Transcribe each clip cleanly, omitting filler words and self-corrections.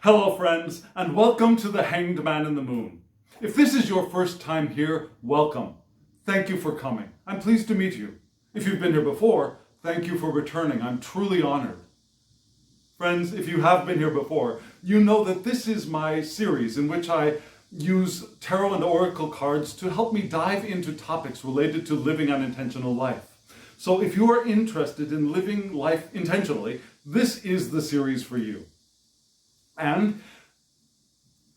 Hello friends, and welcome to the Hanged Man in the Moon. If this is your first time here, welcome. Thank you for coming. I'm pleased to meet you. If you've been here before, thank you for returning. I'm truly honored. Friends, if you have been here before, you know that this is my series in which I use tarot and oracle cards to help me dive into topics related to living an intentional life. So if you are interested in living life intentionally, this is the series for you. And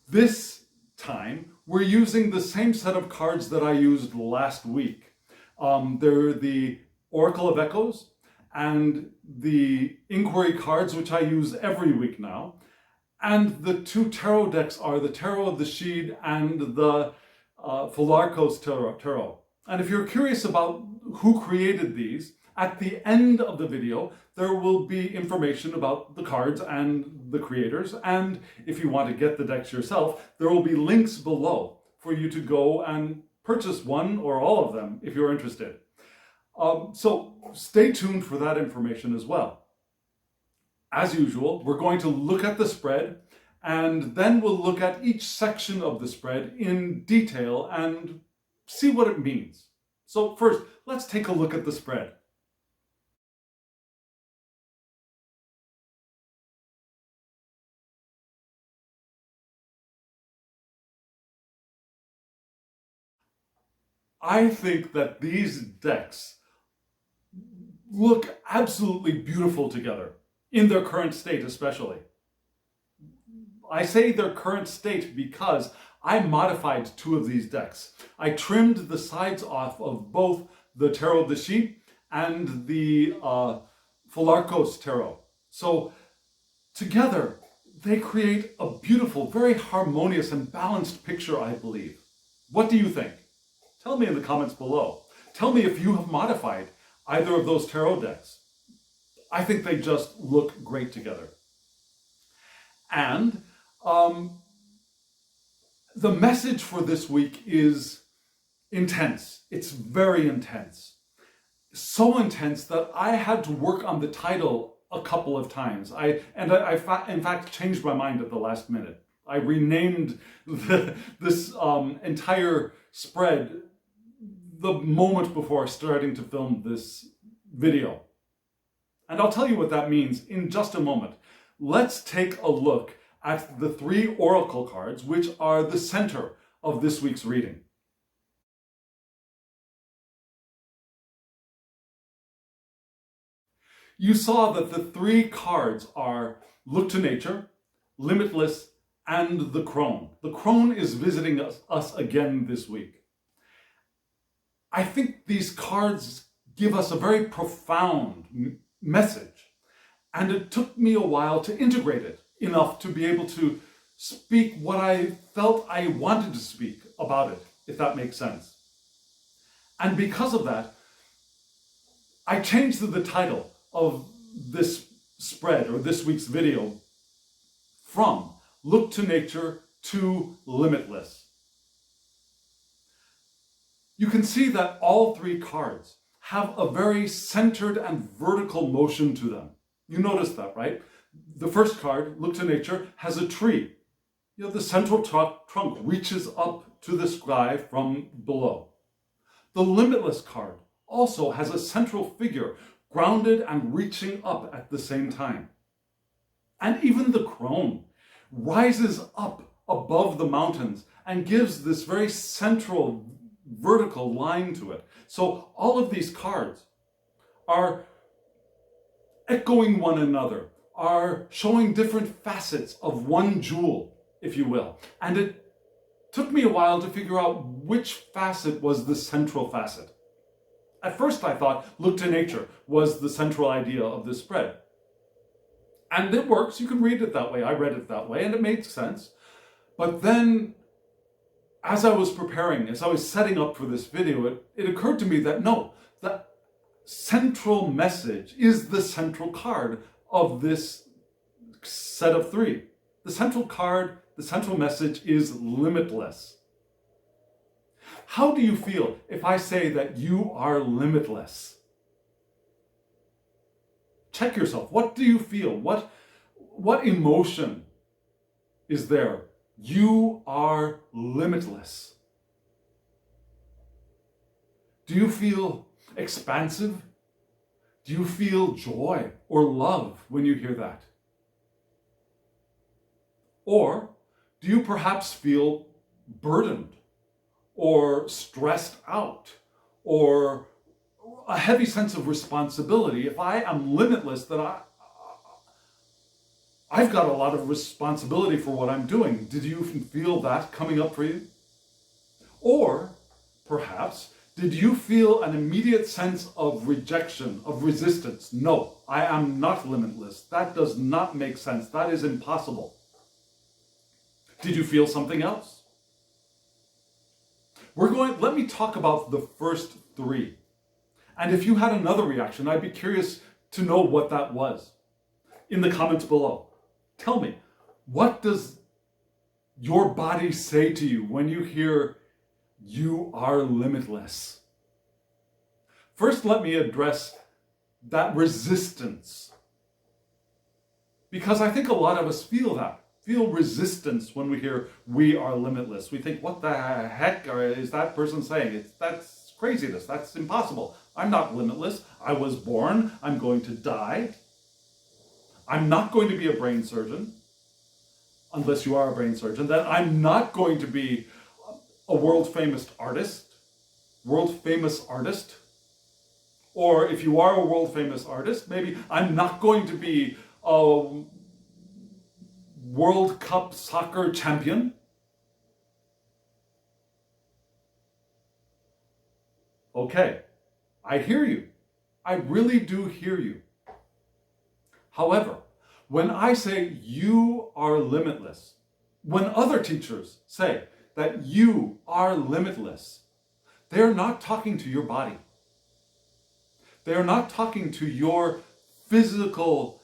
this time, we're using the same set of cards that I used last week. They're the Oracle of Echoes and the Inquiry cards, which I use every week now. And the two tarot decks are the Tarot of the Sidhe and the Pholarchos tarot. And if you're curious about who created these, at the end of the video, there will be information about the cards and the creators. And if you want to get the decks yourself, there will be links below for you to go and purchase one or all of them if you're interested. So stay tuned for that information as well. As usual, we're going to look at the spread, and then we'll look at each section of the spread in detail and see what it means. So first, let's take a look at the spread. I think that these decks look absolutely beautiful together, in their current state especially. I say their current state because I modified two of these decks. I trimmed the sides off of both the Tarot of the Sidhe and the Pholarchos tarot. So together, they create a beautiful, very harmonious and balanced picture, I believe. What do you think? Tell me in the comments below. Tell me if you have modified either of those tarot decks. I think they just look great together. And the message for this week is intense. It's very intense. So intense that I had to work on the title a couple of times. I in fact changed my mind at the last minute. I renamed this entire spread the moment before starting to film this video. And I'll tell you what that means in just a moment. Let's take a look at the three oracle cards, which are the center of this week's reading. You saw that the three cards are Look to Nature, Limitless, and the Crone. The Crone is visiting us again this week. I think these cards give us a very profound message, and it took me a while to integrate it enough to be able to speak what I felt I wanted to speak about it, if that makes sense. And because of that, I changed the title of this spread or this week's video from Look to Nature to Limitless. You can see that all three cards have a very centered and vertical motion to them. You notice that, right? The first card, Look to Nature, has a tree. You know, the central trunk reaches up to the sky from below. The Limitless card also has a central figure, grounded and reaching up at the same time. And even the Crone rises up above the mountains and gives this very central vertical line to it. So all of these cards are echoing one another, are showing different facets of one jewel, if you will. And it took me a while to figure out which facet was the central facet. At first I thought Look to Nature was the central idea of this spread. And it works, you can read it that way. I read it that way and it made sense. But then as I was preparing, as I was setting up for this video, it occurred to me that no, the central message is the central card of this set of three. The central card, the central message is limitless. How do you feel if I say that you are limitless? Check yourself. What do you feel? What emotion is there. You are limitless. Do you feel expansive? Do you feel joy or love when you hear that? Or do you perhaps feel burdened or stressed out or a heavy sense of responsibility? If I am limitless, then I've got a lot of responsibility for what I'm doing. Did you feel that coming up for you? Or perhaps, did you feel an immediate sense of rejection, of resistance? No, I am not limitless. That does not make sense. That is impossible. Did you feel something else? Let me talk about the first three. And if you had another reaction, I'd be curious to know what that was. In the comments below, tell me, what does your body say to you when you hear you are limitless? First, let me address that resistance. Because I think a lot of us feel resistance when we hear we are limitless. We think, what the heck is that person saying? That's craziness. That's impossible. I'm not limitless. I was born. I'm going to die. I'm not going to be a brain surgeon. Unless you are a brain surgeon. Then I'm not going to be a world-famous artist. Or if you are a world-famous artist, maybe I'm not going to be a World Cup soccer champion. Okay, I hear you. I really do hear you. However, when I say you are limitless, when other teachers say that you are limitless, they're not talking to your body. They're not talking to your physical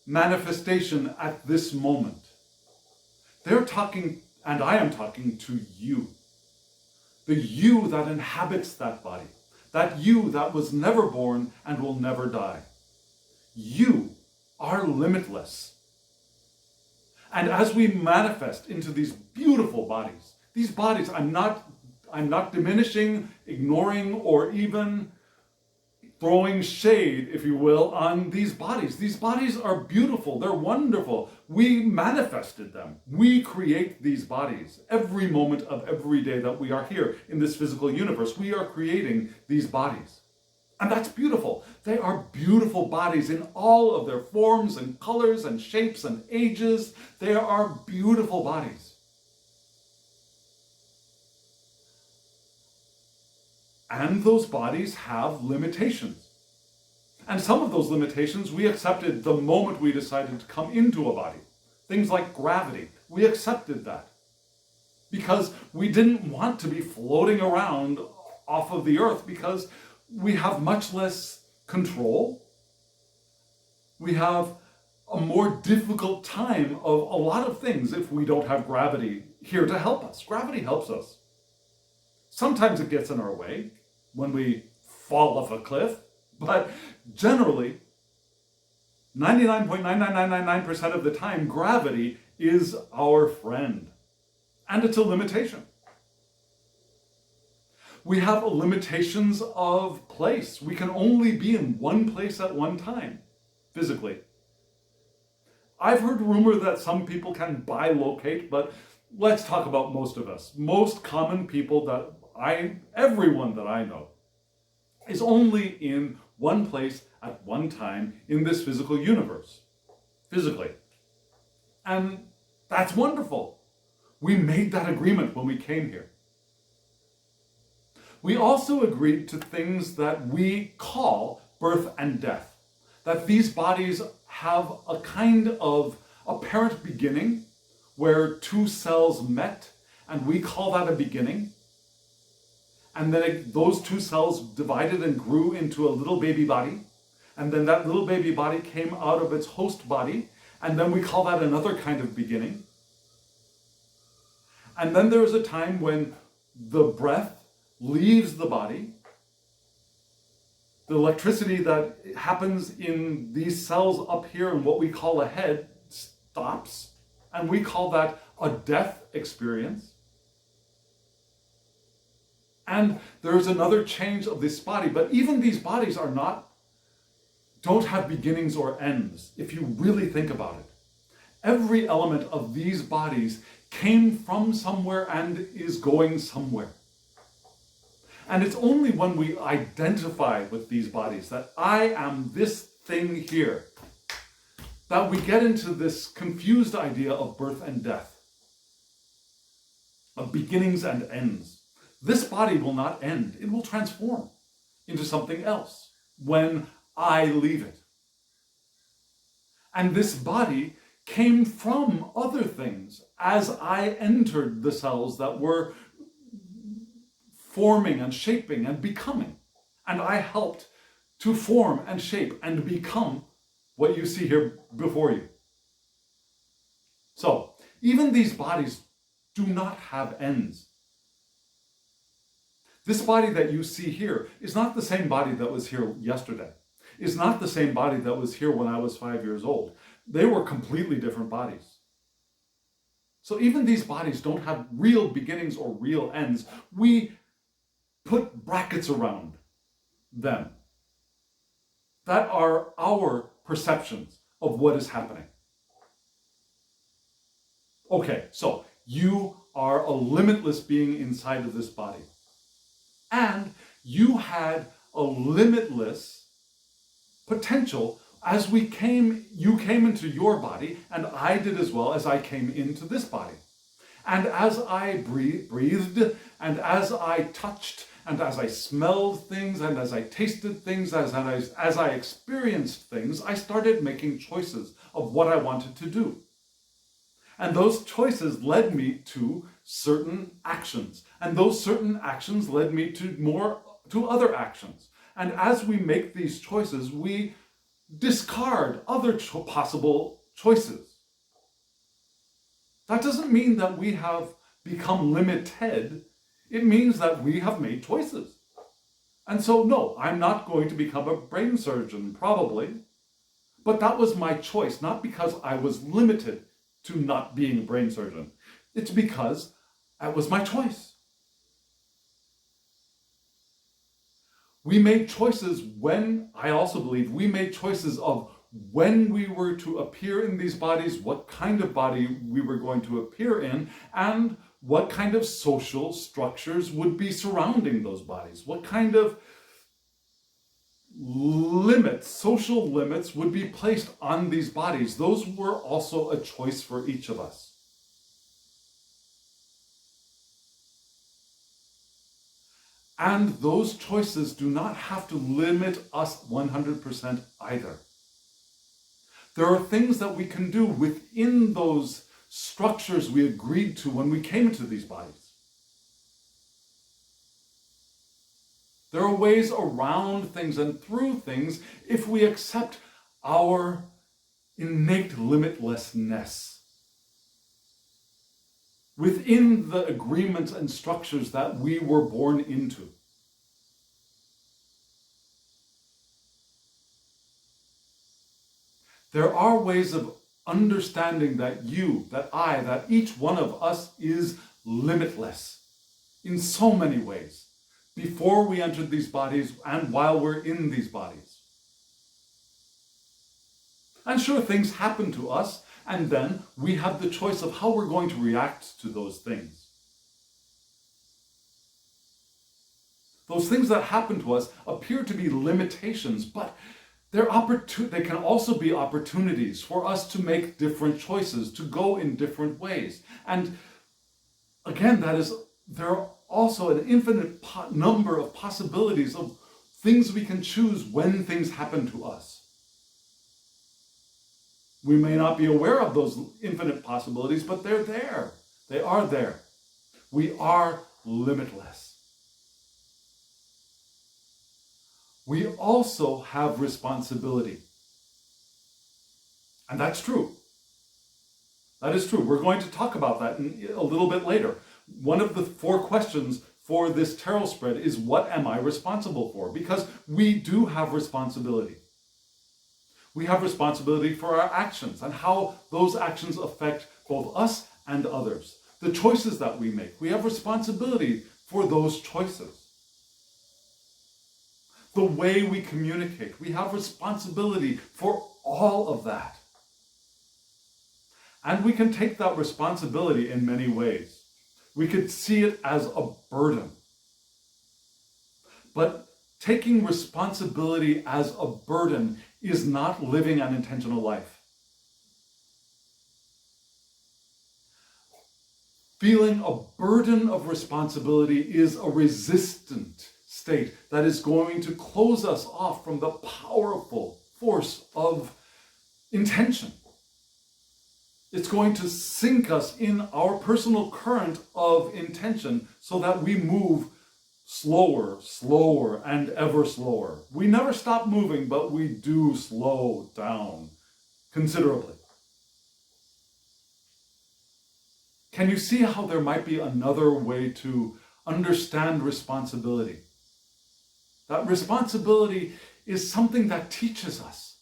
manifestation at this moment. They're talking, and I am talking to you. The you that inhabits that body. That you that was never born and will never die. You are limitless. And as we manifest into these beautiful bodies, these bodies, I'm not diminishing, ignoring, or even throwing shade, if you will, on these bodies. These bodies are beautiful. They're wonderful. We manifested them. We create these bodies. Every moment of every day that we are here in this physical universe, we are creating these bodies. And that's beautiful. They are beautiful bodies in all of their forms and colors and shapes and ages. They are beautiful bodies. And those bodies have limitations. And some of those limitations we accepted the moment we decided to come into a body. Things like gravity. We accepted that. Because we didn't want to be floating around off of the earth, because we have much less control. We have a more difficult time of a lot of things if we don't have gravity here to help us. Gravity helps us. Sometimes it gets in our way when we fall off a cliff, but generally, 99.99999% of the time, gravity is our friend. And it's a limitation. We have limitations of place. We can only be in one place at one time, physically. I've heard rumor that some people can bilocate, but let's talk about most of us. Most common people everyone that I know, is only in one place at one time in this physical universe, physically. And that's wonderful. We made that agreement when we came here. We also agreed to things that we call birth and death, that these bodies have a kind of apparent beginning where two cells met, and we call that a beginning. And then those two cells divided and grew into a little baby body. And then that little baby body came out of its host body. And then we call that another kind of beginning. And then there is a time when the breath leaves the body. The electricity that happens in these cells up here in what we call a head stops. And we call that a death experience. And there's another change of this body, but even these bodies don't have beginnings or ends, if you really think about it. Every element of these bodies came from somewhere and is going somewhere. And it's only when we identify with these bodies, that I am this thing here, that we get into this confused idea of birth and death, of beginnings and ends. This body will not end. It will transform into something else when I leave it. And this body came from other things as I entered the cells that were forming and shaping and becoming. And I helped to form and shape and become what you see here before you. So, even these bodies do not have ends. This body that you see here is not the same body that was here yesterday. Is not the same body that was here when I was 5 years old. They were completely different bodies. So even these bodies don't have real beginnings or real ends. We put brackets around them that are our perceptions of what is happening. Okay, so you are a limitless being inside of this body. And you had a limitless potential as you came into your body, and I did as well as I came into this body. And as I breathed, and as I touched, and as I smelled things, and as I tasted things, as I experienced things, I started making choices of what I wanted to do. And those choices led me to certain actions. And those certain actions led me to other actions. And as we make these choices, we discard other possible choices. That doesn't mean that we have become limited. It means that we have made choices. And so, no, I'm not going to become a brain surgeon, probably. But that was my choice, not because I was limited to not being a brain surgeon. It's because that was my choice. We made choices I also believe we made choices of when we were to appear in these bodies, what kind of body we were going to appear in, and what kind of social structures would be surrounding those bodies. What kind of limits, social limits, would be placed on these bodies. Those were also a choice for each of us. And those choices do not have to limit us 100% either. There are things that we can do within those structures we agreed to when we came into these bodies. There are ways around things and through things if we accept our innate limitlessness within the agreements and structures that we were born into. There are ways of understanding that you, that I, that each one of us is limitless in so many ways, before we entered these bodies and while we're in these bodies. And sure, things happen to us, and then we have the choice of how we're going to react to those things. Those things that happen to us appear to be limitations, but they can also be opportunities for us to make different choices, to go in different ways. And again, there are also an infinite number of possibilities of things we can choose when things happen to us. We may not be aware of those infinite possibilities, but they're there. They are there. We are limitless. We also have responsibility. And that's true. That is true. We're going to talk about that a little bit later. One of the 4 questions for this tarot spread is, what am I responsible for? Because we do have responsibility. We have responsibility for our actions and how those actions affect both us and others. The choices that we make, we have responsibility for those choices. The way we communicate, we have responsibility for all of that. And we can take that responsibility in many ways. We could see it as a burden. But taking responsibility as a burden is not living an intentional life. Feeling a burden of responsibility is a resistant state that is going to close us off from the powerful force of intention. It's going to sink us in our personal current of intention so that we move slower, slower, and ever slower. We never stop moving, but we do slow down considerably. Can you see how there might be another way to understand responsibility? That responsibility is something that teaches us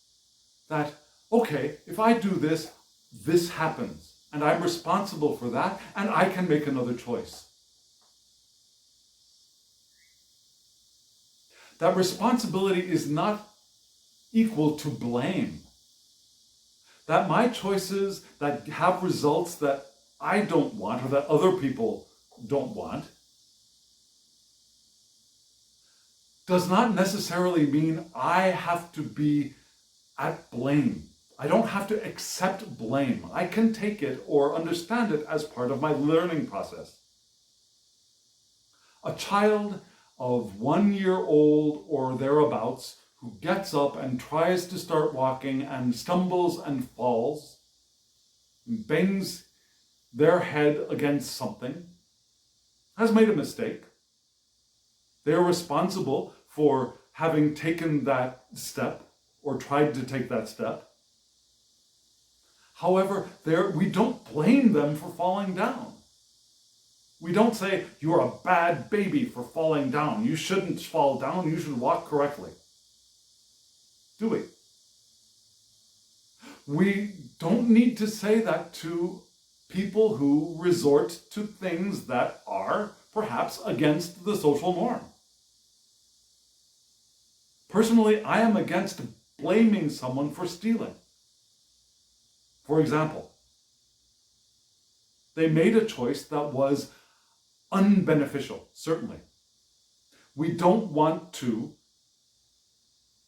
that, okay, if I do this, this happens, and I'm responsible for that, and I can make another choice. That responsibility is not equal to blame. That my choices that have results that I don't want or that other people don't want does not necessarily mean I have to be at blame. I don't have to accept blame. I can take it or understand it as part of my learning process. A child of 1 year old or thereabouts who gets up and tries to start walking and stumbles and falls, and bangs their head against something, has made a mistake. They're responsible for having taken that step or tried to take that step. However, we don't blame them for falling down. We don't say, you're a bad baby for falling down. You shouldn't fall down. You should walk correctly. Do we? We don't need to say that to people who resort to things that are perhaps against the social norm. Personally, I am against blaming someone for stealing. For example, they made a choice that was unbeneficial, certainly. We don't want to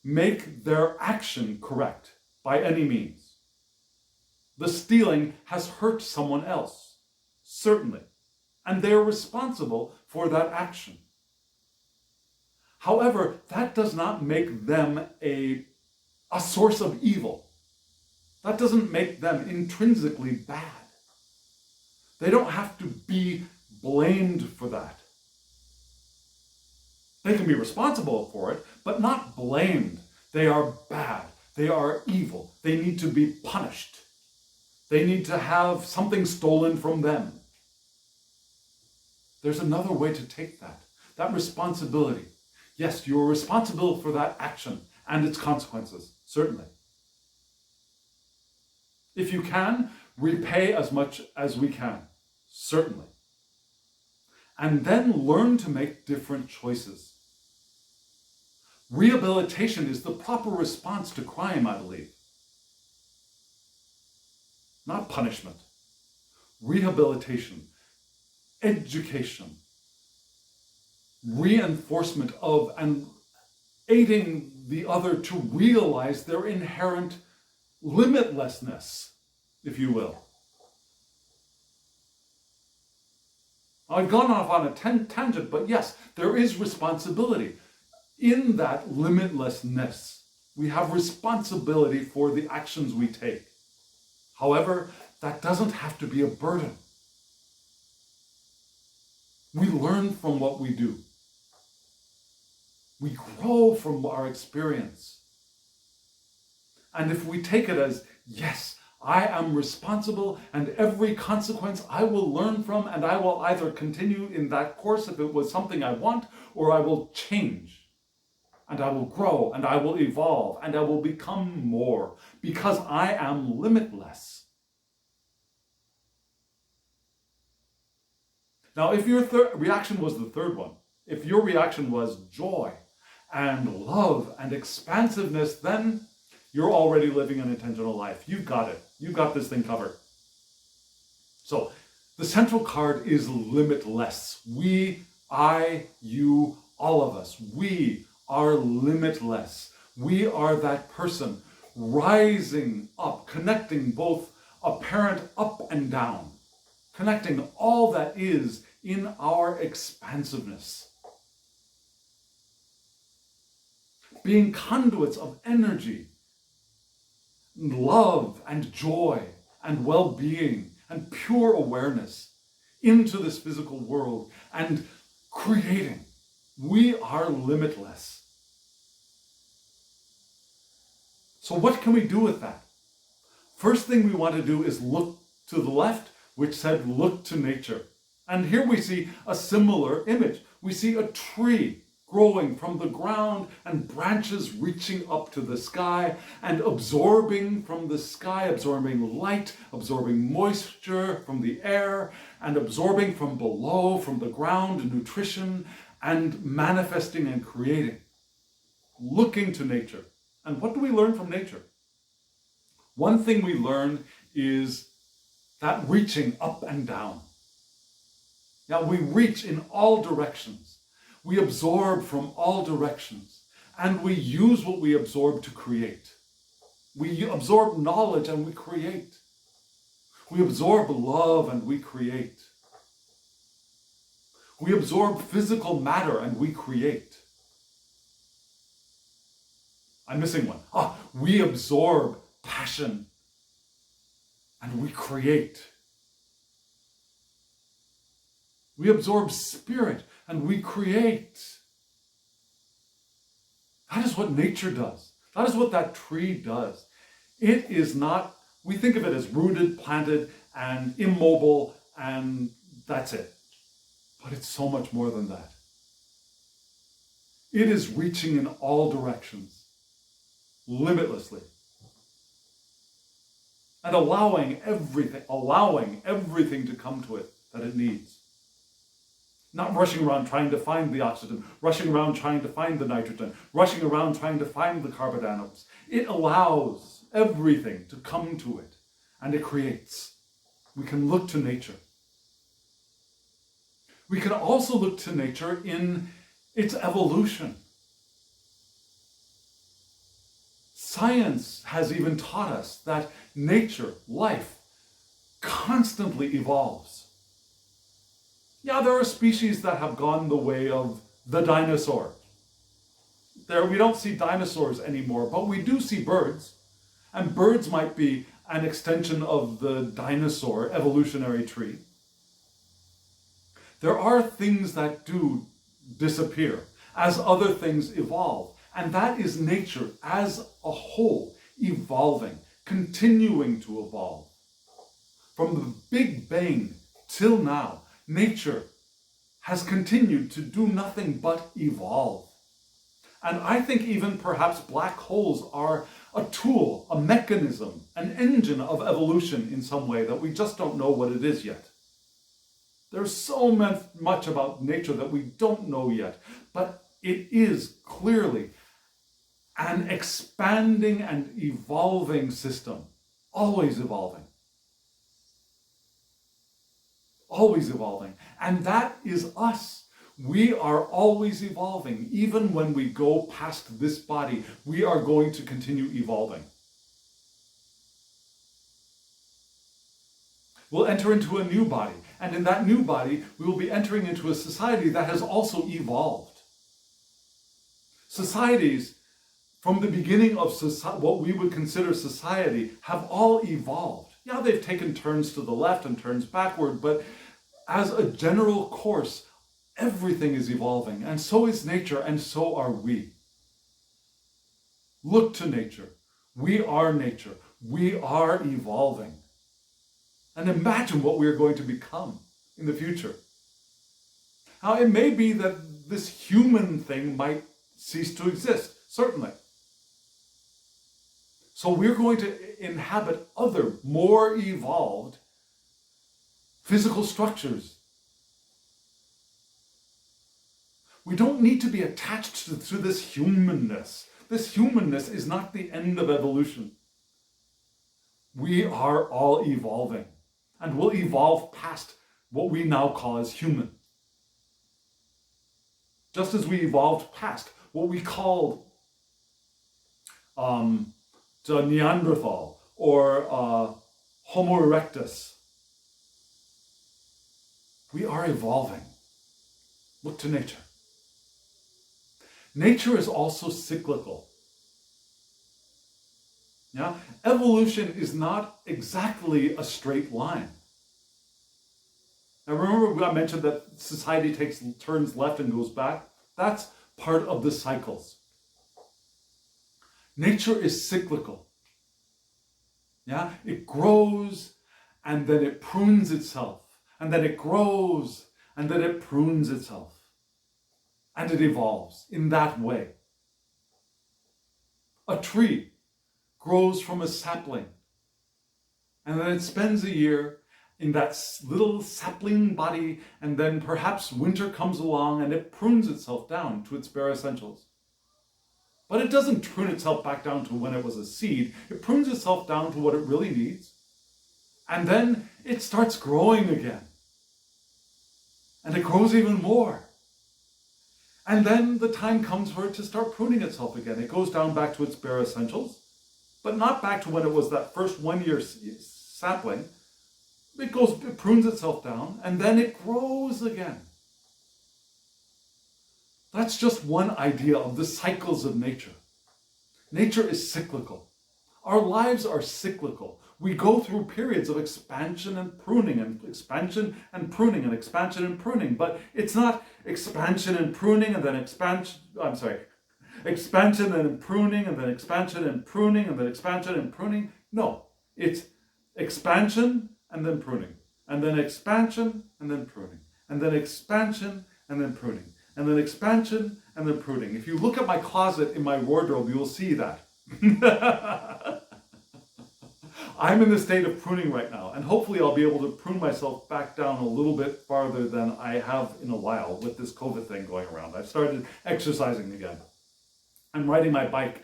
make their action correct by any means. The stealing has hurt someone else, certainly, and they're responsible for that action. However, that does not make them a source of evil. That doesn't make them intrinsically bad. They don't have to be blamed for that. They can be responsible for it, but not blamed. They are bad. They are evil. They need to be punished. They need to have something stolen from them. There's another way to take that responsibility. Yes, you're responsible for that action and its consequences, certainly. If you can, repay as much as we can, certainly. And then learn to make different choices. Rehabilitation is the proper response to crime, I believe. Not punishment. Rehabilitation, education, reinforcement of and aiding the other to realize their inherent limitlessness, if you will. I've gone off on a tangent, but yes, there is responsibility. In that limitlessness, we have responsibility for the actions we take. However, that doesn't have to be a burden. We learn from what we do. We grow from our experience. And if we take it as, yes, I am responsible, and every consequence I will learn from, and I will either continue in that course if it was something I want, or I will change. And I will grow, and I will evolve, and I will become more, because I am limitless. Now, if your reaction was the third one, if your reaction was joy and love and expansiveness, then you're already living an intentional life. You've got it. You've got this thing covered. So the central card is limitless. We, I, you, all of us, we are limitless. We are that person rising up, connecting both apparent up and down, connecting all that is in our expansiveness. Being conduits of energy, love and joy and well-being and pure awareness into this physical world and creating. We are limitless. So what can we do with that? First thing we want to do is look to the left, which said look to nature. And here we see a similar image. We see a tree growing from the ground and branches reaching up to the sky and absorbing from the sky, absorbing light, absorbing moisture from the air, and absorbing from below, from the ground, nutrition, and manifesting and creating. Looking to nature. And what do we learn from nature? One thing we learn is that reaching up and down. Now we reach in all directions. We absorb from all directions. And we use what we absorb to create. We absorb knowledge and we create. We absorb love and we create. We absorb physical matter and we create. I'm missing one. We absorb passion and we create. We absorb spirit and we create. That is what nature does. That is what that tree does. It is not, we think of it as rooted, planted, and immobile, and that's it. But it's so much more than that. It is reaching in all directions, limitlessly. And allowing everything to come to it that it needs. Not rushing around trying to find the oxygen, rushing around trying to find the nitrogen, rushing around trying to find the carbon atoms. It allows everything to come to it, and it creates. We can look to nature. We can also look to nature in its evolution. Science has even taught us that nature, life, constantly evolves. Yeah, there are species that have gone the way of the dinosaur. We don't see dinosaurs anymore, but we do see birds. And birds might be an extension of the dinosaur evolutionary tree. There are things that do disappear as other things evolve. And that is nature as a whole evolving, continuing to evolve. From the Big Bang till now, nature has continued to do nothing but evolve. And I think even perhaps black holes are a tool, a mechanism, an engine of evolution in some way that we just don't know what it is yet. There's so much about nature that we don't know yet, but it is clearly an expanding and evolving system, always evolving. Always evolving. And that is us. We are always evolving. Even when we go past this body, we are going to continue evolving. We'll enter into a new body. And in that new body, we will be entering into a society that has also evolved. Societies, from the beginning of what we would consider society, have all evolved. Yeah, they've taken turns to the left and turns backward, but as a general course, everything is evolving, and so is nature, and so are we. Look to nature. We are nature. We are evolving. And imagine what we are going to become in the future. Now, it may be that this human thing might cease to exist, certainly. So we're going to inhabit other, more evolved physical structures. We don't need to be attached to this humanness. This humanness is not the end of evolution. We are all evolving, and will evolve past what we now call as human. Just as we evolved past what we called the Neanderthal or Homo erectus. We are evolving. Look to nature. Nature is also cyclical. Yeah? Evolution is not exactly a straight line. Now remember I mentioned that society turns left and goes back? That's part of the cycles. Nature is cyclical. Yeah? It grows and then it prunes itself. And then it grows and then it prunes itself. And it evolves in that way. A tree grows from a sapling. And then it spends a year in that little sapling body, and then perhaps winter comes along and it prunes itself down to its bare essentials. But it doesn't prune itself back down to when it was a seed. It prunes itself down to what it really needs. And then it starts growing again. And it grows even more. And then the time comes for it to start pruning itself again. It goes down back to its bare essentials, but not back to when it was that first 1 year sapling. It prunes itself down, and then it grows again. That's just one idea of the cycles of nature. Nature is cyclical. Our lives are cyclical. We go through periods of expansion and pruning, and expansion and pruning, and expansion and pruning. But it's not expansion and pruning and then expansion and pruning and then expansion and pruning and then expansion and pruning. No, it's expansion and then pruning, and then expansion and then pruning, and then expansion and then pruning, and then expansion and then pruning. If you look at my closet in my wardrobe, you will see that. I'm in the state of pruning right now, and hopefully I'll be able to prune myself back down a little bit farther than I have in a while with this COVID thing going around. I've started exercising again. I'm riding my bike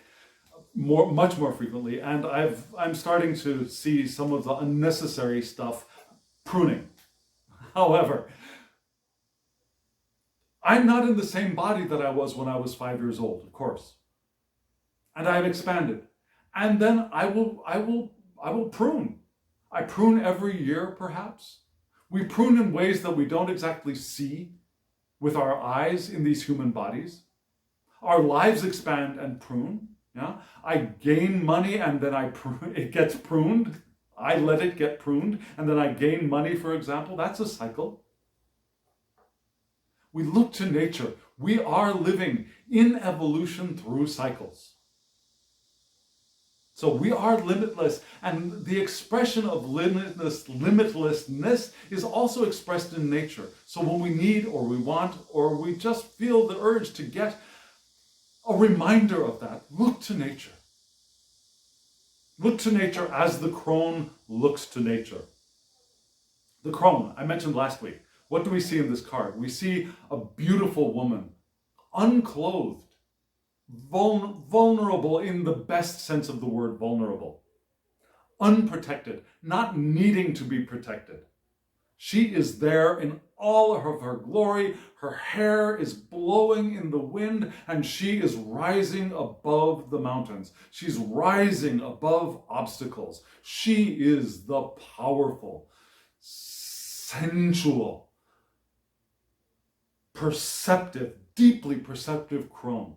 much more frequently, and I'm starting to see some of the unnecessary stuff pruning. However, I'm not in the same body that I was when I was 5 years old, of course. And I've expanded. And then I will prune. I prune every year, perhaps. We prune in ways that we don't exactly see with our eyes in these human bodies. Our lives expand and prune. Yeah? I gain money and then it gets pruned. I let it get pruned and then I gain money, for example. That's a cycle. We look to nature. We are living in evolution through cycles. So we are limitless, and the expression of limitlessness is also expressed in nature. So when we need or we want or we just feel the urge to get a reminder of that, look to nature. Look to nature as the crone looks to nature. The crone, I mentioned last week. What do we see in this card? We see a beautiful woman, unclothed, vulnerable in the best sense of the word vulnerable, unprotected, not needing to be protected. She is there in all of her glory. Her hair is blowing in the wind, and she is rising above the mountains. She's rising above obstacles. She is the powerful, sensual, perceptive, deeply perceptive crone.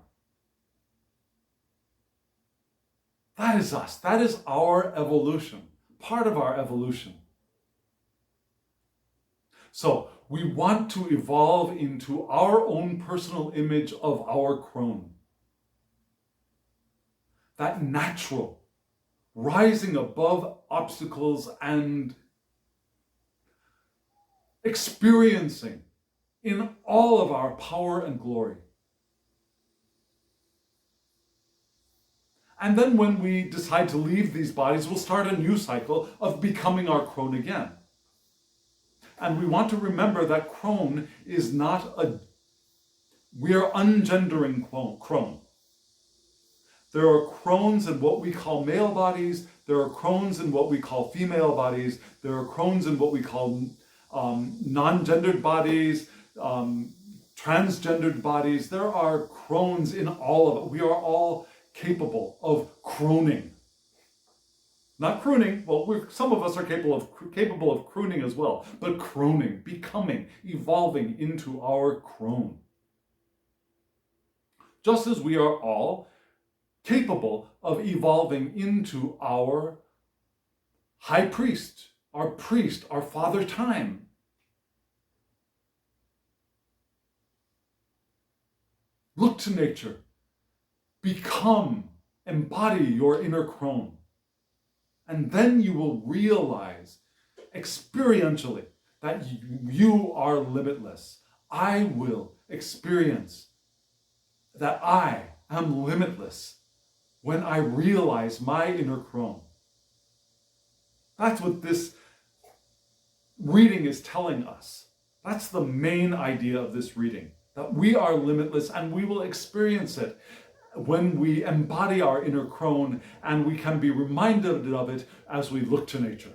That is us. That is our evolution, part of our evolution. So we want to evolve into our own personal image of our crone. That natural, rising above obstacles and experiencing in all of our power and glory. And then when we decide to leave these bodies, we'll start a new cycle of becoming our crone again. And we want to remember that crone is not We are ungendering crone. There are crones in what we call male bodies. There are crones in what we call female bodies. There are crones in what we call non-gendered bodies, transgendered bodies. There are crones in all of it. We are all capable of croning. Not crooning. Well, some of us are capable of crooning as well, but croning, becoming, evolving into our crone. Just as we are all capable of evolving into our high priest, our father time. Look to nature. Become, embody your inner crone. And then you will realize experientially that you are limitless. I will experience that I am limitless when I realize my inner crone. That's what this reading is telling us. That's the main idea of this reading, that we are limitless and we will experience it when we embody our inner crone, and we can be reminded of it as we look to nature.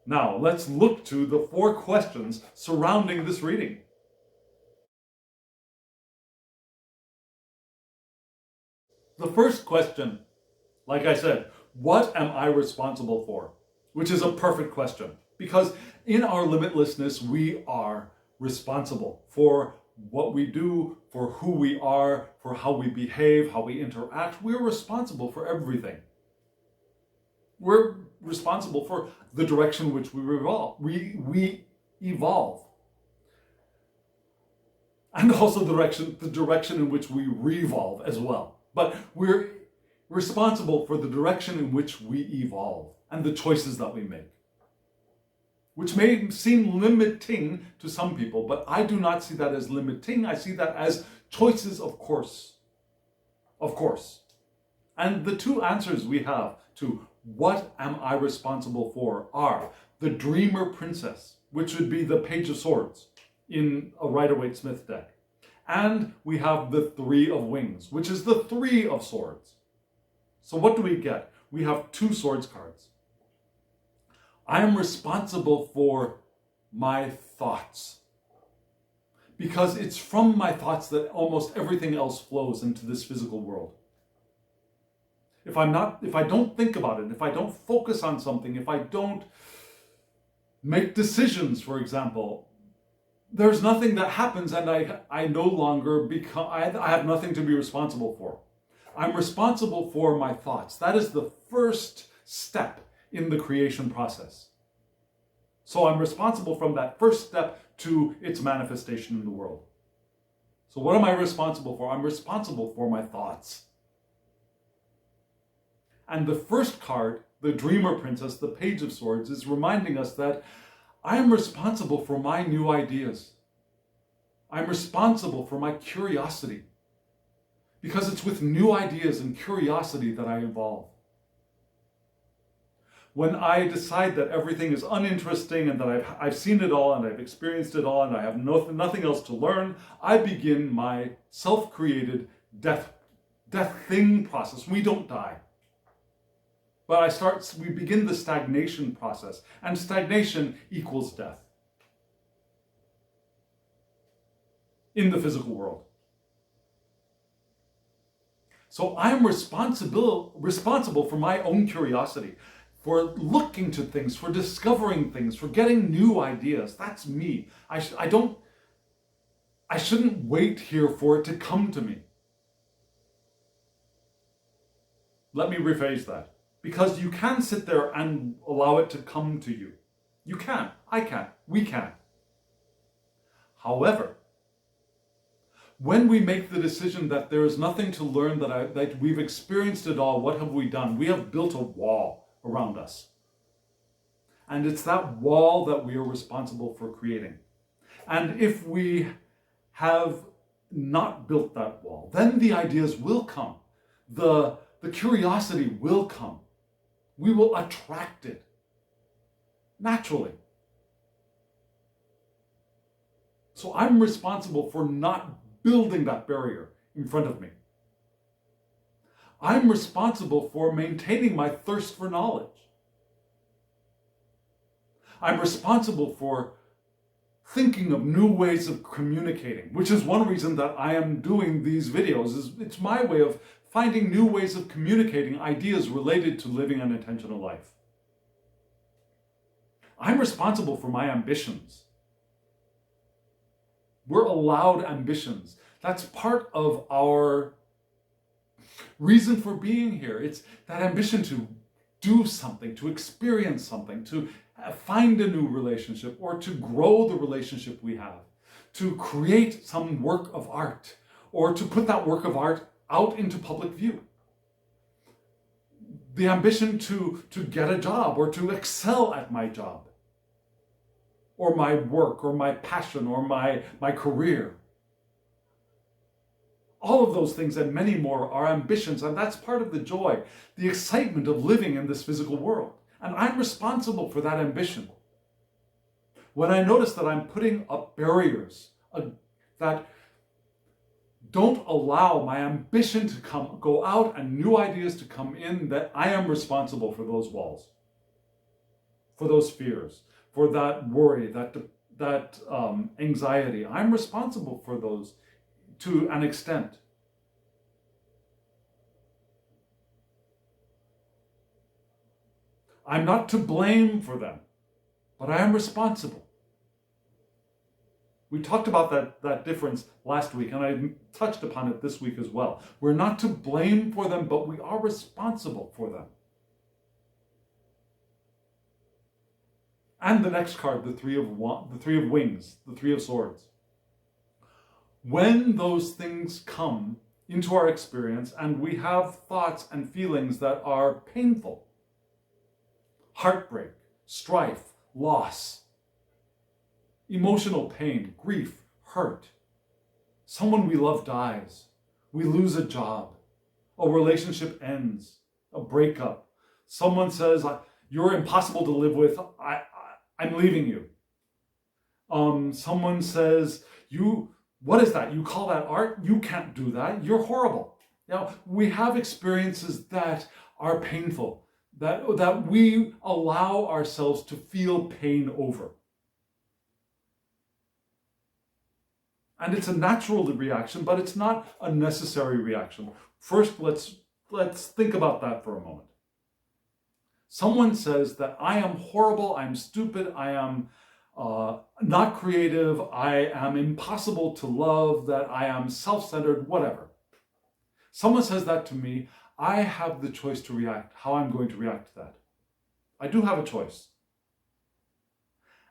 Now, let's look to the 4 questions surrounding this reading. The first question, like I said, what am I responsible for? Which is a perfect question, because in our limitlessness, we are responsible for what we do, for who we are, for how we behave, how we interact. We're responsible for everything. We're responsible for the direction in which we evolve. And also the direction in which we revolve as well. But we're responsible for the direction in which we evolve and the choices that we make, which may seem limiting to some people, but I do not see that as limiting. I see that as choices, of course. Of course. And the 2 answers we have to what am I responsible for are the Dreamer Princess, which would be the Page of Swords in a Rider-Waite-Smith deck. And we have the 3 of Wings, which is the 3 of Swords. So what do we get? We have 2 Swords cards. I am responsible for my thoughts, because it's from my thoughts that almost everything else flows into this physical world. If I don't think about it, if I don't focus on something, if I don't make decisions, for example, there's nothing that happens, and I no longer become, I have nothing to be responsible for. I'm responsible for my thoughts. That is the first step in the creation process. So I'm responsible from that first step to its manifestation in the world. So what am I responsible for? I'm responsible for my thoughts. And the first card, the Dreamer Princess, the Page of Swords, is reminding us that I am responsible for my new ideas. I'm responsible for my curiosity, because it's with new ideas and curiosity that I evolve. When I decide that everything is uninteresting and that I've seen it all and I've experienced it all and I have nothing else to learn, I begin my self-created death thing process. We don't die. But we begin the stagnation process, and stagnation equals death in the physical world. So I'm responsible for my own curiosity, for looking to things, for discovering things, for getting new ideas. That's me. I shouldn't wait here for it to come to me. Let me rephrase that. Because you can sit there and allow it to come to you. You can. I can. We can. However, when we make the decision that there is nothing to learn, that we've experienced it all, what have we done? We have built a wall around us. And it's that wall that we are responsible for creating. And if we have not built that wall, then the ideas will come. The curiosity will come. We will attract it naturally. So I'm responsible for not building that barrier in front of me. I'm responsible for maintaining my thirst for knowledge. I'm responsible for thinking of new ways of communicating, which is one reason that I am doing these videos. It's my way of finding new ways of communicating ideas related to living an intentional life. I'm responsible for my ambitions. We're allowed ambitions. That's part of our reason for being here. It's that ambition to do something, to experience something, to find a new relationship, or to grow the relationship we have, to create some work of art, or to put that work of art out into public view. The ambition to get a job, or to excel at my job, or my work, or my passion, or my career. All of those things and many more are ambitions, and that's part of the joy, the excitement of living in this physical world. And I'm responsible for that ambition. When I notice that I'm putting up barriers that don't allow my ambition to go out and new ideas to come in, that I am responsible for those walls, for those fears, for that worry, that anxiety. I'm responsible for those to an extent. I'm not to blame for them, but I am responsible. We talked about that difference last week, and I touched upon it this week as well. We're not to blame for them, but we are responsible for them. And the next card, the Three of Wings, the Three of Swords. When those things come into our experience and we have thoughts and feelings that are painful, heartbreak, strife, loss, emotional pain, grief, hurt, someone we love dies, we lose a job, a relationship ends, a breakup, someone says, you're impossible to live with, I'm leaving you. Someone says, what is that? You call that art? You can't do that. You're horrible. Now, we have experiences that are painful, that we allow ourselves to feel pain over. And it's a natural reaction, but it's not a necessary reaction. First, let's think about that for a moment. Someone says that I am horrible, I'm stupid, I am not creative, I am impossible to love, that I am self-centered, whatever. Someone says that to me, I have the choice to react, how I'm going to react to that. I do have a choice.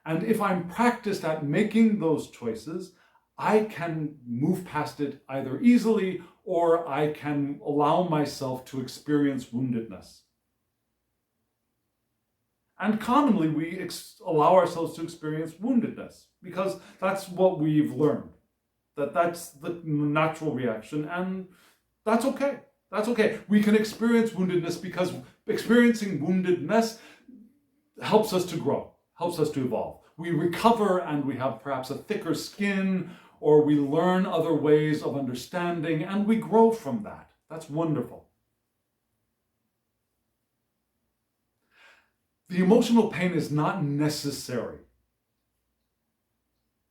And if I'm practiced at making those choices, I can move past it either easily, or I can allow myself to experience woundedness. And commonly we allow ourselves to experience woundedness because that's what we've learned. That's the natural reaction, and that's okay. That's okay. We can experience woundedness because experiencing woundedness helps us to grow, helps us to evolve. We recover and we have perhaps a thicker skin, or we learn other ways of understanding and we grow from that. That's wonderful. The emotional pain is not necessary,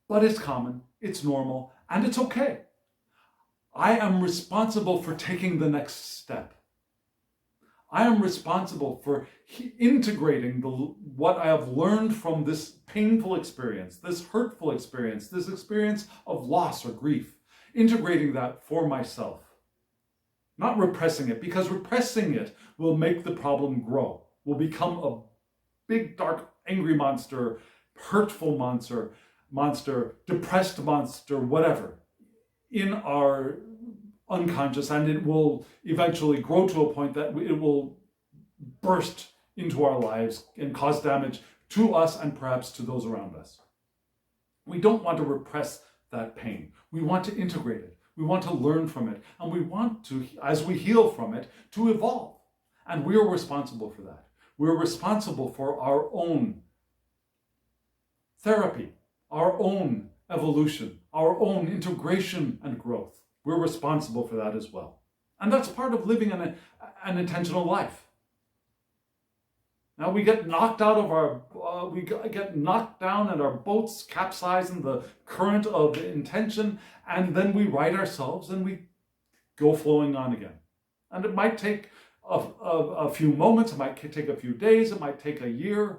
but it's common, it's normal, and it's okay. I am responsible for taking the next step. I am responsible for integrating what I have learned from this painful experience, this hurtful experience, this experience of loss or grief, integrating that for myself. Not repressing it, because repressing it will make the problem grow, will become a big, dark, angry monster, hurtful monster, depressed monster, whatever, in our unconscious, and it will eventually grow to a point that it will burst into our lives and cause damage to us and perhaps to those around us. We don't want to repress that pain. We want to integrate it. We want to learn from it. And we want to, as we heal from it, to evolve. And we are responsible for that. We're responsible for our own therapy, our own evolution, our own integration and growth. We're responsible for that as well. And that's part of living an intentional life. Now we get knocked out of we get knocked down and our boats capsize in the current of intention, and then we right ourselves and we go flowing on again. And it might take a few moments, it might take a few days, it might take a year.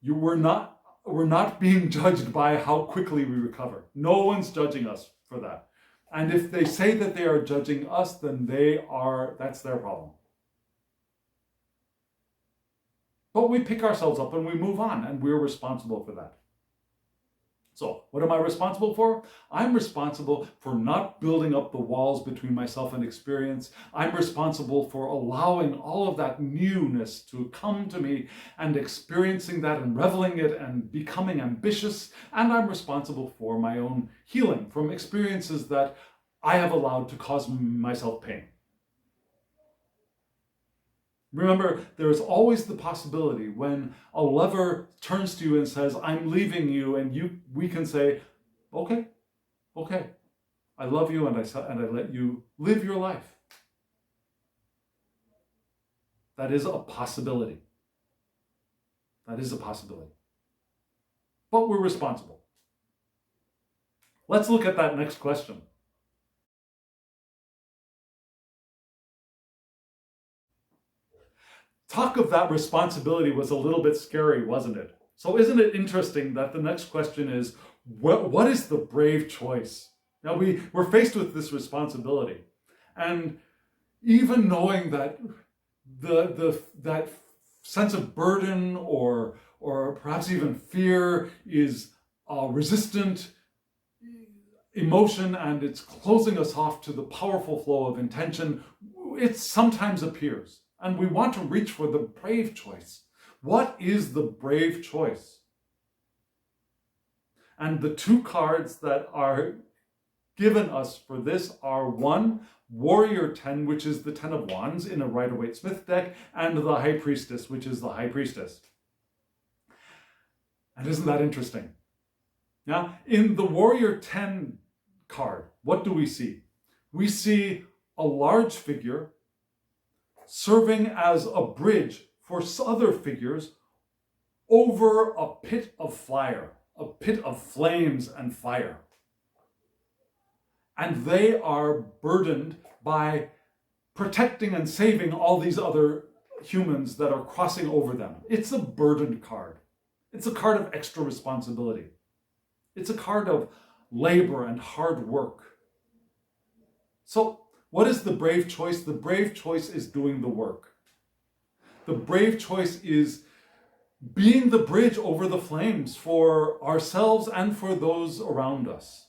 We're not being judged by how quickly we recover. No one's judging us for that. And if they say that they are judging us, then that's their problem. But we pick ourselves up and we move on, and we're responsible for that. So, what am I responsible for? I'm responsible for not building up the walls between myself and experience. I'm responsible for allowing all of that newness to come to me and experiencing that and reveling it and becoming ambitious. And I'm responsible for my own healing from experiences that I have allowed to cause myself pain. Remember, there is always the possibility when a lover turns to you and says, I'm leaving you, and we can say, okay, I love you and I let you live your life. That is a possibility. That is a possibility. But we're responsible. Let's look at that next question. Talk of that responsibility was a little bit scary, wasn't it? So isn't it interesting that the next question is, what is the brave choice? Now we're faced with this responsibility. And even knowing that that sense of burden or perhaps even fear is a resistant emotion and it's closing us off to the powerful flow of intention, it sometimes appears. And we want to reach for the brave choice. What is the brave choice? And the two cards that are given us for this are one, Warrior 10, which is the 10 of Wands in a Rider-Waite-Smith deck, and the High Priestess, which is the High Priestess. And isn't that interesting? Yeah, in the Warrior 10 card, what do we see? We see a large figure serving as a bridge for other figures over a pit of fire, a pit of flames and fire. And they are burdened by protecting and saving all these other humans that are crossing over them. It's a burdened card. It's a card of extra responsibility. It's a card of labor and hard work. So, what is the brave choice? The brave choice is doing the work. The brave choice is being the bridge over the flames for ourselves and for those around us.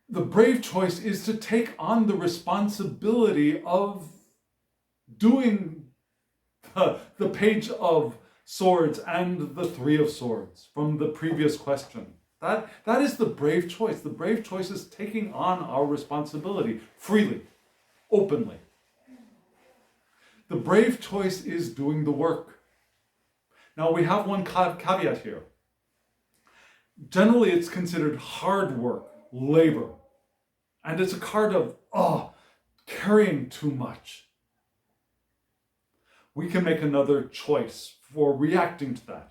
The brave choice is to take on the responsibility of doing the Page of Swords and the Three of Swords from the previous question. That is the brave choice. The brave choice is taking on our responsibility freely, openly. The brave choice is doing the work. Now we have one caveat here. Generally, it's considered hard work, labor. And it's a card of, carrying too much. We can make another choice for reacting to that.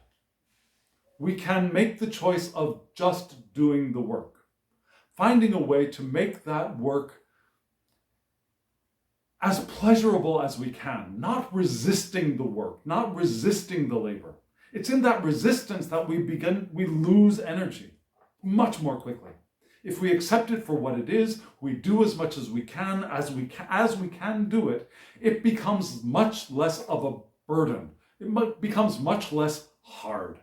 We can make the choice of just doing the work. Finding a way to make that work as pleasurable as we can, not resisting the work, not resisting the labor. It's in that resistance that we lose energy much more quickly. If we accept it for what it is, we do as much as we can, as we can do it, it becomes much less of a burden. It becomes much less hard.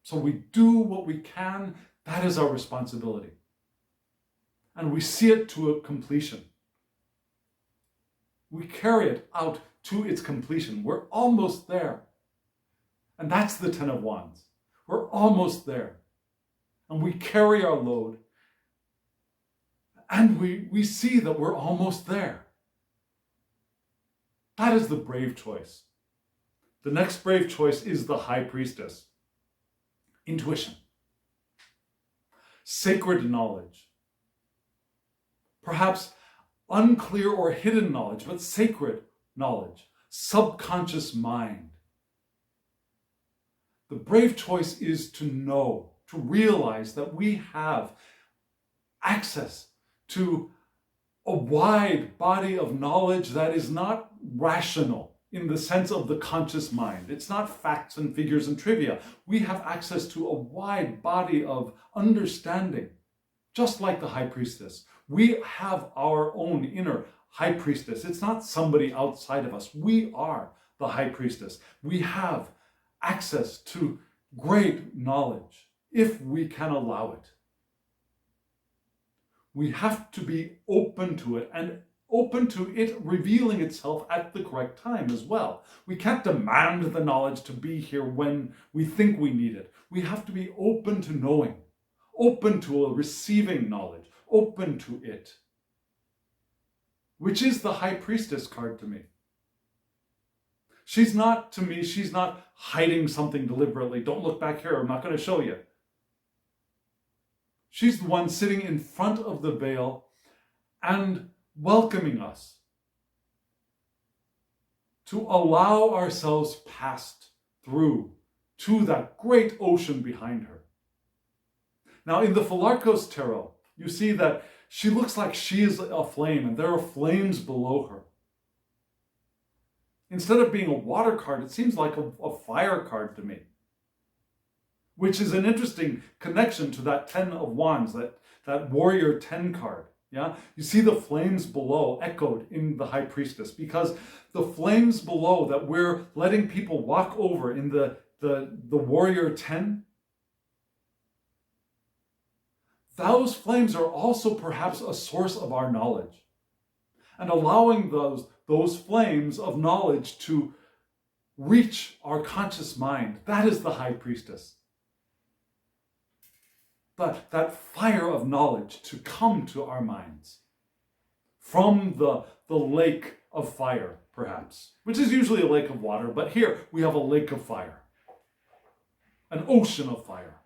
So we do what we can. That is our responsibility. And we see it to a completion. We carry it out to its completion. We're almost there. And that's the 10 of Wands. We're almost there. And we carry our load. And we see that we're almost there. That is the brave choice. The next brave choice is the High Priestess. Intuition. Sacred knowledge. Perhaps unclear or hidden knowledge, but sacred knowledge. Subconscious mind. The brave choice is to know, to realize that we have access to a wide body of knowledge that is not rational in the sense of the conscious mind. It's not facts and figures and trivia. We have access to a wide body of understanding, just like the High Priestess. We have our own inner High Priestess. It's not somebody outside of us. We are the High Priestess. We have access to great knowledge if we can allow it. We have to be open to it and open to it revealing itself at the correct time as well. We can't demand the knowledge to be here when we think we need it. We have to be open to knowing, open to receiving knowledge, open to it, which is the High Priestess card to me. She's not hiding something deliberately. Don't look back here, I'm not going to show you. She's the one sitting in front of the veil and welcoming us to allow ourselves passed through to that great ocean behind her. Now in the Pholarchos tarot, you see that she looks like she is a flame and there are flames below her. Instead of being a water card, it seems like a fire card to me, which is an interesting connection to that 10 of Wands, that Warrior 10 card. Yeah, you see the flames below echoed in the High Priestess, because the flames below that we're letting people walk over in the Warrior 10, those flames are also perhaps a source of our knowledge. And allowing those flames of knowledge to reach our conscious mind, that is the High Priestess. But that fire of knowledge to come to our minds from the lake of fire, perhaps, which is usually a lake of water, but here we have a lake of fire, an ocean of fire.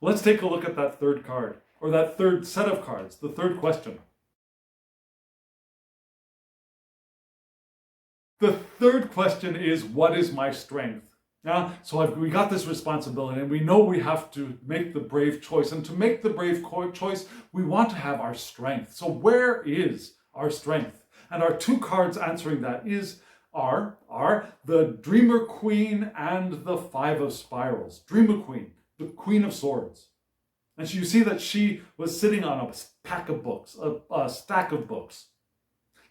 Let's take a look at that third card, or that third set of cards, the third question. The third question is, what is my strength? Now, so we got this responsibility, and we know we have to make the brave choice. And to make the brave choice, we want to have our strength. So where is our strength? And our two cards answering that are the Dreamer Queen and the Five of Spirals. Dreamer Queen, the Queen of Swords. And so you see that she was sitting on a pack of books, a stack of books.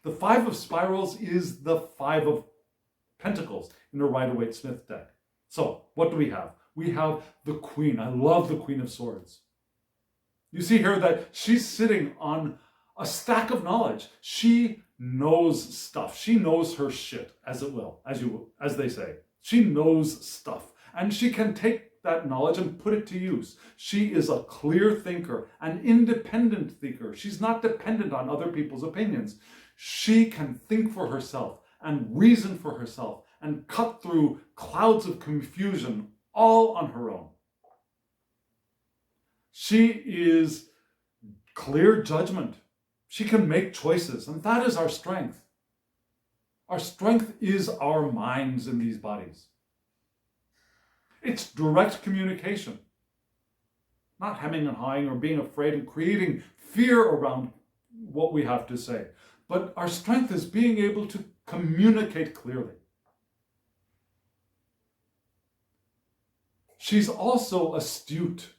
The Five of Spirals is the Five of Pentacles in the Rider-Waite-Smith deck. So, what do we have? We have the Queen. I love the Queen of Swords. You see here that she's sitting on a stack of knowledge. She knows stuff. She knows her shit, as they say. She knows stuff. And she can take that knowledge and put it to use. She is a clear thinker, an independent thinker. She's not dependent on other people's opinions. She can think for herself and reason for herself and cut through clouds of confusion all on her own. She is clear judgment. She can make choices, and that is our strength. Our strength is our minds in these bodies. It's direct communication. Not hemming and hawing or being afraid and creating fear around what we have to say. But our strength is being able to communicate clearly. She's also astute.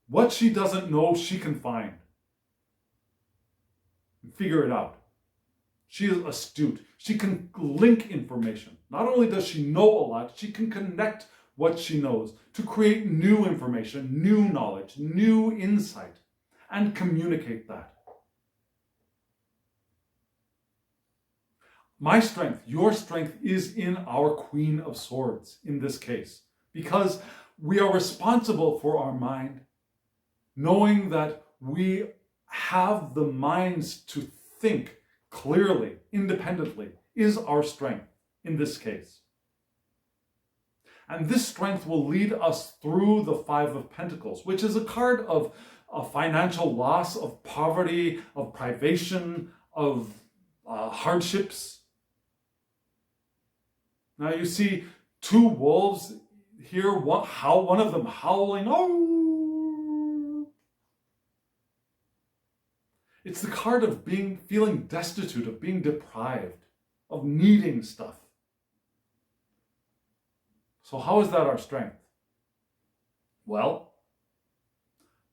What she doesn't know, she can find. Figure it out. She is astute. She can link information. Not only does she know a lot, she can connect what she knows to create new information, new knowledge, new insight, and communicate that. My strength, your strength, is in our Queen of Swords in this case, because we are responsible for our mind, knowing that we have the minds to think clearly, independently, is our strength in this case. And this strength will lead us through the Five of Pentacles, which is a card of financial loss, of poverty, of privation, of hardships. Now you see two wolves here, one of them howling, oh! It's the card of feeling destitute, of being deprived, of needing stuff. So how is that our strength? Well,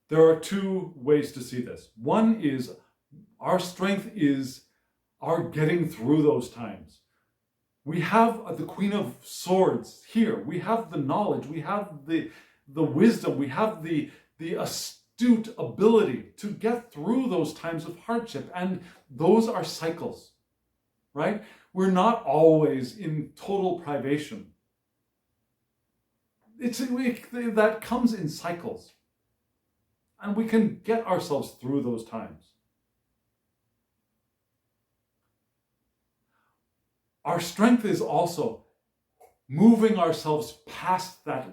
there are two ways to see this. One is our strength is our getting through those times. We have the Queen of Swords here. We have the knowledge. We have the wisdom. We have the astute ability to get through those times of hardship. And those are cycles, right? We're not always in total privation. That comes in cycles. And we can get ourselves through those times. Our strength is also moving ourselves past that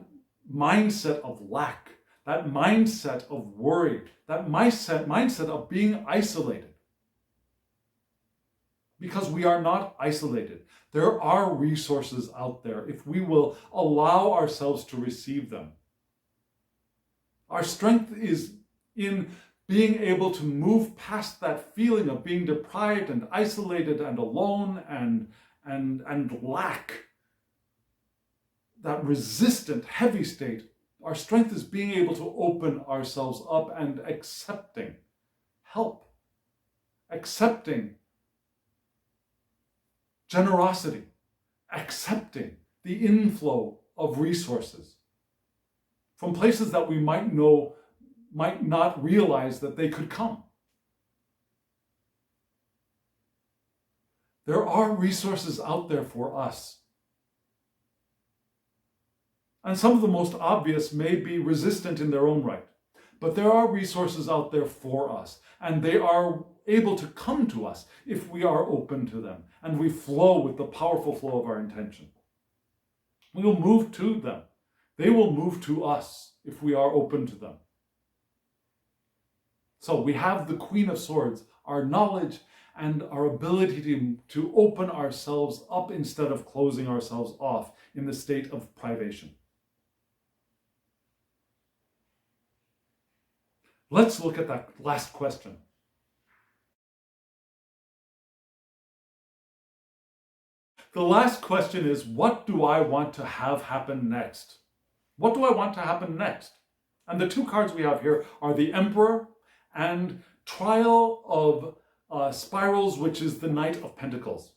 mindset of lack, that mindset of worry, that mindset of being isolated. Because we are not isolated. There are resources out there if we will allow ourselves to receive them. Our strength is in being able to move past that feeling of being deprived and isolated and alone and lack, that resistant, heavy state. Our strength is being able to open ourselves up and accepting help, accepting generosity, accepting the inflow of resources from places that we might not realize that they could come. There are resources out there for us. And some of the most obvious may be resistant in their own right. But there are resources out there for us. And they are able to come to us if we are open to them. And we flow with the powerful flow of our intention. We will move to them. They will move to us if we are open to them. So we have the Queen of Swords, our knowledge and our ability to open ourselves up instead of closing ourselves off in the state of privation. Let's look at that last question. The last question is, what do I want to have happen next? What do I want to happen next? And the two cards we have here are the Emperor and Trial of Spirals, which is the Knight of Pentacles.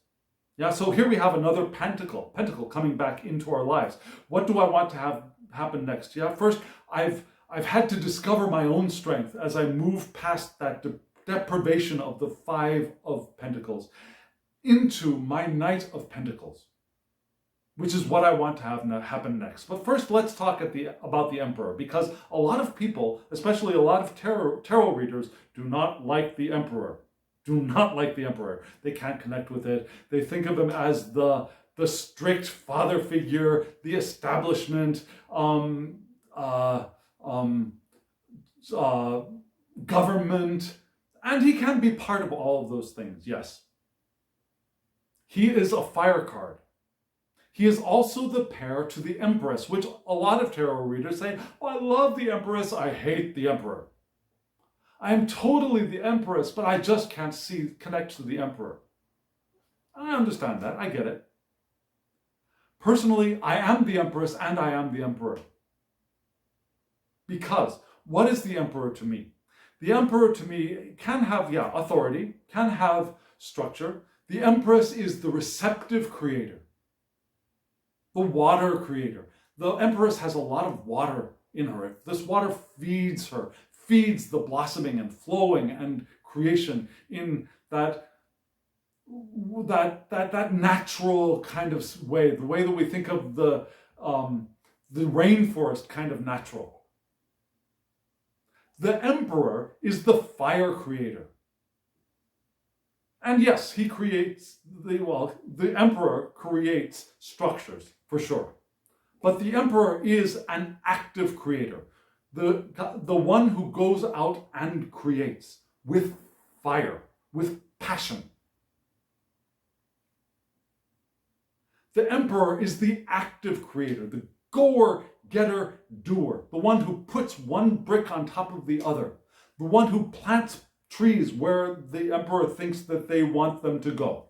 Yeah, so here we have another pentacle coming back into our lives. What do I want to have happen next? Yeah, first, I've had to discover my own strength as I move past that deprivation of the Five of Pentacles into my Knight of Pentacles, which is what I want to have happen next. But first, let's talk about the Emperor, because a lot of people, especially a lot of tarot readers, do not like the Emperor. Do not like the Emperor. They can't connect with it. They think of him as the strict father figure, the establishment, government, and he can be part of all of those things, yes. He is a fire card. He is also the pair to the Empress, which a lot of tarot readers say, oh, I love the Empress, I hate the Emperor. I am totally the Empress, but I just can't connect to the Emperor. I understand that, I get it. Personally, I am the Empress and I am the Emperor. Because what is the Emperor to me? The Emperor to me can have, authority, can have structure. The Empress is the receptive creator, the water creator. The Empress has a lot of water in her. This water feeds her, feeds the blossoming and flowing and creation in that natural kind of way, the way that we think of the rainforest kind of natural. The Emperor is the fire creator. And yes, he creates, the Emperor creates structures, for sure. But the Emperor is an active creator. The one who goes out and creates with fire, with passion. The Emperor is the active creator, the goer, getter, doer, the one who puts one brick on top of the other, the one who plants trees where the Emperor thinks that they want them to go,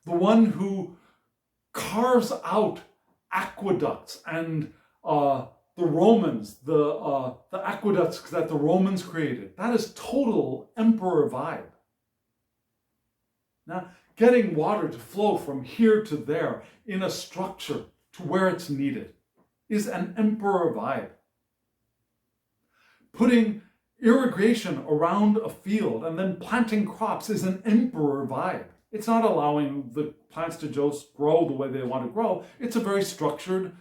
the one who carves out aqueducts and the Romans, the aqueducts that the Romans created. That is total Emperor vibe. Now, getting water to flow from here to there in a structure to where it's needed is an Emperor vibe. Putting irrigation around a field and then planting crops is an Emperor vibe. It's not allowing the plants to just grow the way they want to grow. It's a very structured,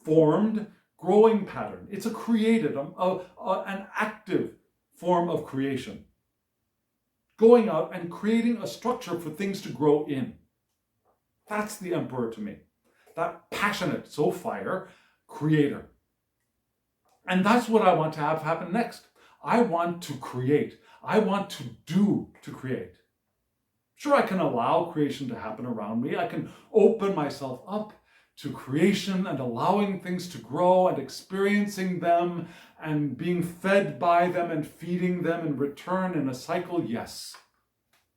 formed growing pattern. It's a created, an active form of creation. Going out and creating a structure for things to grow in. That's the Emperor to me. That passionate, so fire, creator. And that's what I want to have happen next. I want to create. I want to do to create. Sure, I can allow creation to happen around me. I can open myself up to creation and allowing things to grow and experiencing them and being fed by them and feeding them in return in a cycle. Yes,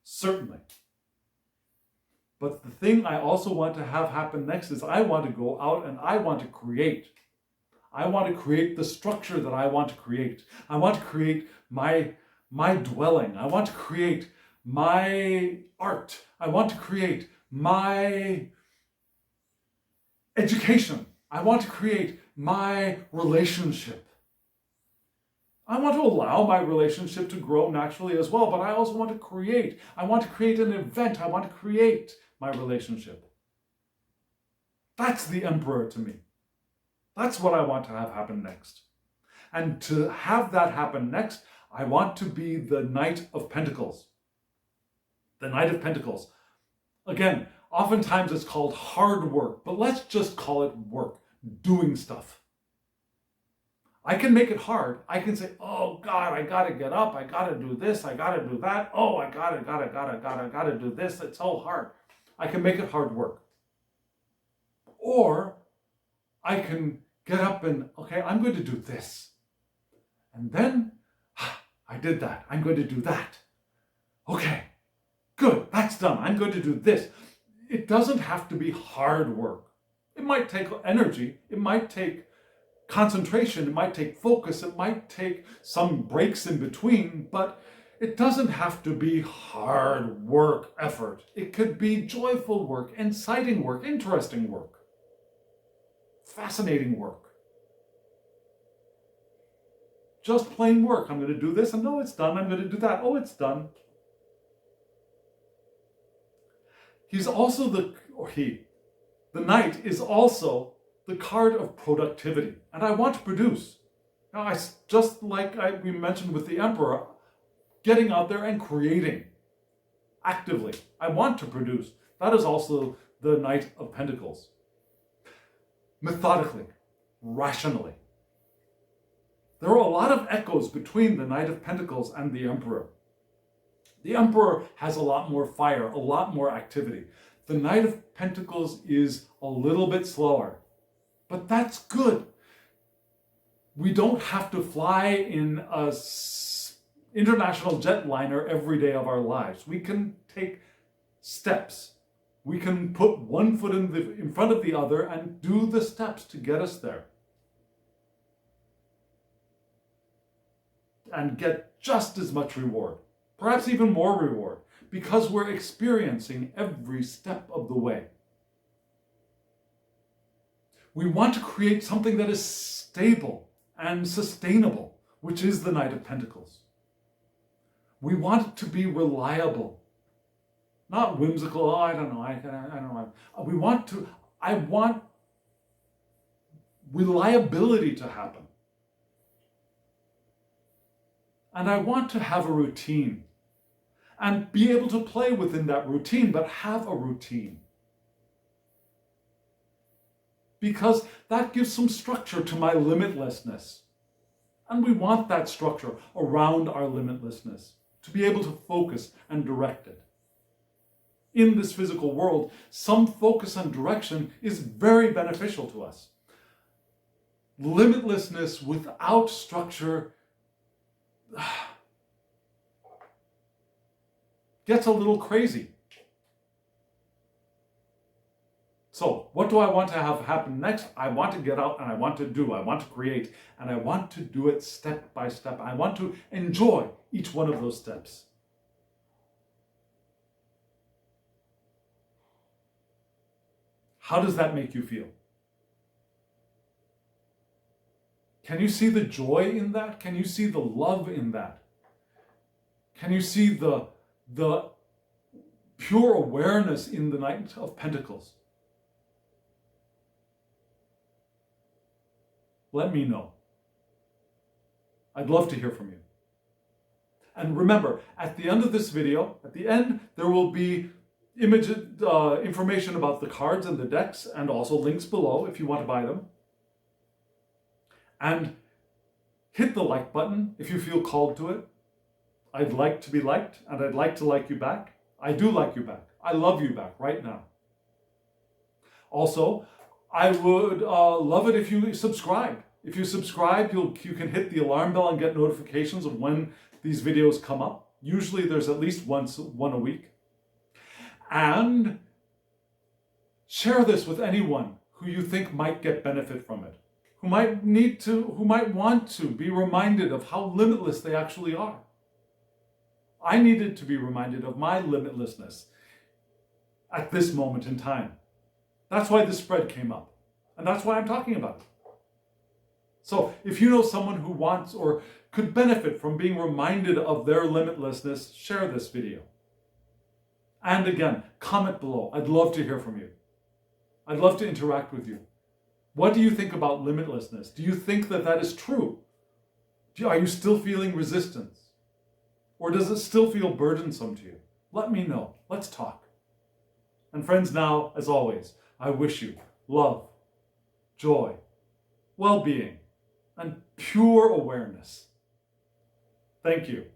certainly. But the thing I also want to have happen next is I want to go out and I want to create. I want to create the structure that I want to create. I want to create my dwelling. I want to create my art. I want to create my education. I want to create my relationship. I want to allow my relationship to grow naturally as well, but I also want to create. I want to create an event. I want to create my relationship. That's the Emperor to me. That's what I want to have happen next. And to have that happen next, I want to be the Knight of Pentacles. The Knight of Pentacles. Again, oftentimes it's called hard work, but let's just call it work, doing stuff. I can make it hard. I can say, oh God, I gotta get up, I gotta do this, I gotta do that. Oh, I gotta do this. It's so hard. I can make it hard work. Or I can get up and, okay, I'm going to do this. And then, I did that. I'm going to do that. Okay, good, that's done. I'm going to do this. It doesn't have to be hard work. It might take energy. It might take concentration. It might take focus. It might take some breaks in between, but it doesn't have to be hard work effort. It could be joyful work, inciting work, interesting work, fascinating work. Just plain work. I'm going to do this, and no, it's done. I'm going to do that. Oh, it's done. He's also the Knight is also the card of productivity. And I want to produce. Now, just like we mentioned with the Emperor, getting out there and creating actively. I want to produce. That is also the Knight of Pentacles. Methodically, rationally. There are a lot of echoes between the Knight of Pentacles and the Emperor. The Emperor has a lot more fire, a lot more activity. The Knight of Pentacles is a little bit slower, but that's good. We don't have to fly in an international jetliner every day of our lives. We can take steps. We can put one foot in front of the other and do the steps to get us there. And get just as much reward, perhaps even more reward, because we're experiencing every step of the way. We want to create something that is stable and sustainable, which is the Knight of Pentacles. We want it to be reliable, not whimsical. Oh, I don't know. I don't know. I want reliability to happen. And I want to have a routine and be able to play within that routine, but have a routine. Because that gives some structure to my limitlessness. And we want that structure around our limitlessness to be able to focus and direct it. In this physical world, some focus and direction is very beneficial to us. Limitlessness without structure gets a little crazy. So, what do I want to have happen next? I want to get out and I want to do, I want to create, and I want to do it step by step. I want to enjoy each one of those steps. How does that make you feel? Can you see the joy in that? Can you see the love in that? Can you see the pure awareness in the Night of Pentacles? Let me know. I'd love to hear from you. And remember, at the end of this video, at the end, there will be information about the cards and the decks, and also links below if you want to buy them. And hit the like button if you feel called to it. I'd like to be liked, and I'd like to like you back. I do like you back. I love you back right now. Also, I would love it if you subscribe. If you subscribe, you can hit the alarm bell and get notifications of when these videos come up. Usually there's at least one a week. And share this with anyone who you think might get benefit from it, who might want to be reminded of how limitless they actually are. I needed to be reminded of my limitlessness at this moment in time. That's why this spread came up. And that's why I'm talking about it. So if you know someone who wants or could benefit from being reminded of their limitlessness, share this video. And again, comment below. I'd love to hear from you. I'd love to interact with you. What do you think about limitlessness? Do you think that that is true? Are you still feeling resistance? Or does it still feel burdensome to you? Let me know. Let's talk. And friends, now, as always, I wish you love, joy, well-being, and pure awareness. Thank you.